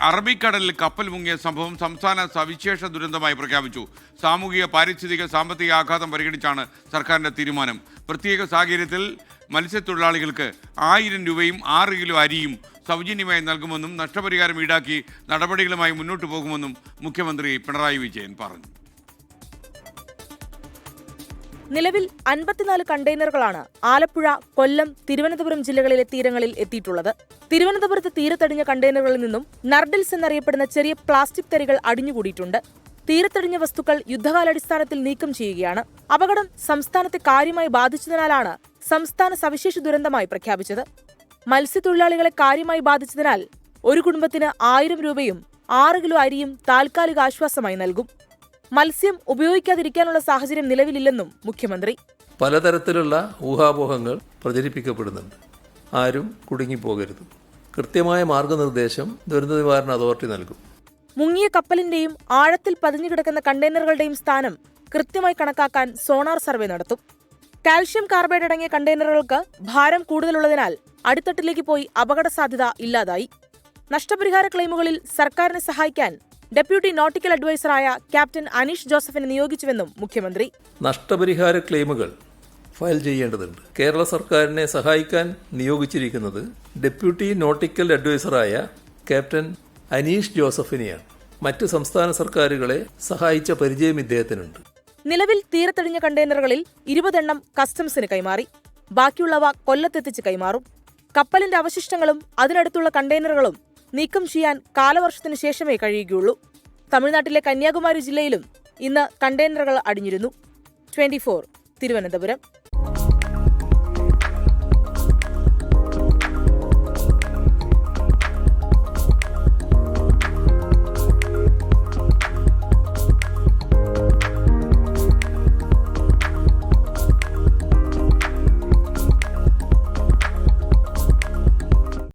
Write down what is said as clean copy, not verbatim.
അറബിക്കടലിൽ കപ്പൽ മുങ്ങിയ സംഭവം സംസ്ഥാന സവിശേഷ ദുരന്തമായി പ്രഖ്യാപിച്ചു. സാമൂഹിക, പാരിസ്ഥിതിക, സാമ്പത്തിക ആഘാതം പരിഗണിച്ചാണ് സർക്കാരിന്റെ തീരുമാനം. പ്രത്യേക സാഹചര്യത്തിൽ മത്സ്യത്തൊഴിലാളികൾക്ക് 1000 രൂപയും 6 കിലോ അരിയും സൗജന്യമായി നൽകുമെന്നും നഷ്ടപരിഹാരം ഈടാക്കി നടപടികളുമായി മുന്നോട്ടു പോകുമെന്നും മുഖ്യമന്ത്രി പിണറായി വിജയൻ പറഞ്ഞു. നിലവിൽ 54 കണ്ടെയ്നറുകളാണ് ആലപ്പുഴ, കൊല്ലം, തിരുവനന്തപുരം ജില്ലകളിലെ തീരങ്ങളിൽ എത്തിയിട്ടുള്ളത്. തിരുവനന്തപുരത്ത് തീരത്തടിഞ്ഞ കണ്ടെയ്നറുകളിൽ നിന്നും നർഡിൽസ് എന്നറിയപ്പെടുന്ന ചെറിയ പ്ലാസ്റ്റിക് തരികൾ അടിഞ്ഞുകൂടിയിട്ടുണ്ട്. തീരത്തടിഞ്ഞ വസ്തുക്കൾ യുദ്ധകാലാടിസ്ഥാനത്തിൽ നീക്കം ചെയ്യുകയാണ്. അപകടം സംസ്ഥാനത്തെ കാര്യമായി ബാധിച്ചതിനാലാണ് സംസ്ഥാന സവിശേഷ ദുരന്തമായി പ്രഖ്യാപിച്ചത്. മത്സ്യത്തൊഴിലാളികളെ കാര്യമായി ബാധിച്ചതിനാൽ ഒരു കുടുംബത്തിന് 1000 രൂപയും 6 കിലോ അരിയും താൽക്കാലിക ആശ്വാസമായി നൽകും. മത്സ്യം ഉപയോഗിക്കാതിരിക്കാനുള്ള സാഹചര്യം നിലവിലില്ലെന്നും മുഖ്യമന്ത്രി. പലതരത്തിലുള്ള ഊഹാപോഹങ്ങൾ പ്രചരിപ്പിക്കപ്പെടുന്നുണ്ട്. ആരും കുടുങ്ങിപ്പോകരുത്. കൃത്യമായ മാർഗനിർദ്ദേശം ദുരന്ത നിവാരണ അതോറിറ്റി നൽകും. മുങ്ങിയ കപ്പലിന്റെയും ആഴത്തിൽ പതിഞ്ഞുകിടക്കുന്ന കണ്ടെയ്നറുകളുടെയും സ്ഥാനം കൃത്യമായി കണക്കാക്കാൻ സോണാർ സർവേ നടത്തും. കാൽഷ്യം കാർബൈഡ് അടങ്ങിയ കണ്ടെയ്നറുകൾക്ക് ഭാരം കൂടുതലുള്ളതിനാൽ അടിത്തട്ടിലേക്ക് പോയി അപകട സാധ്യത ഇല്ലാതായി. നഷ്ടപരിഹാര ക്ലെയിമുകളിൽ സർക്കാരിനെ സഹായിക്കാൻ ഡെപ്യൂട്ടി നോട്ടിക്കൽ അഡ്വൈസറായ ക്യാപ്റ്റൻ അനീഷ് ജോസഫിനെ നിയോഗിച്ചുവെന്നും മുഖ്യമന്ത്രി. നഷ്ടപരിഹാര ക്ലെയിമുകൾ ഫയൽ ചെയ്യേണ്ടതുണ്ട്. കേരള സർക്കാരിനെ സഹായിക്കാൻ നിയോഗിച്ചിരിക്കുന്നത് ഡെപ്യൂട്ടി നോട്ടിക്കൽ അഡ്വൈസറായ ക്യാപ്റ്റൻ അനീഷ് ജോസഫിനെയാണ്. മറ്റ് സംസ്ഥാന സർക്കാരുകളെ സഹായിച്ച പരിചയം ഇദ്ദേഹത്തിനുണ്ട്. നിലവിൽ തീരത്തടിഞ്ഞ കണ്ടെയ്നറുകളിൽ 20 എണ്ണം കസ്റ്റംസിന് കൈമാറി. ബാക്കിയുള്ളവ കൊല്ലത്തെത്തിച്ച് കൈമാറും. കപ്പലിന്റെ അവശിഷ്ടങ്ങളും അതിനടുത്തുള്ള കണ്ടെയ്നറുകളും നീക്കം ചെയ്യാൻ കാലവർഷത്തിന് ശേഷമേ കഴിയുകയുള്ളൂ. തമിഴ്നാട്ടിലെ കന്യാകുമാരി ജില്ലയിലും ഇന്ന് കണ്ടെയ്നറുകൾ അടിഞ്ഞിരുന്നു. 24 തിരുവനന്തപുരം.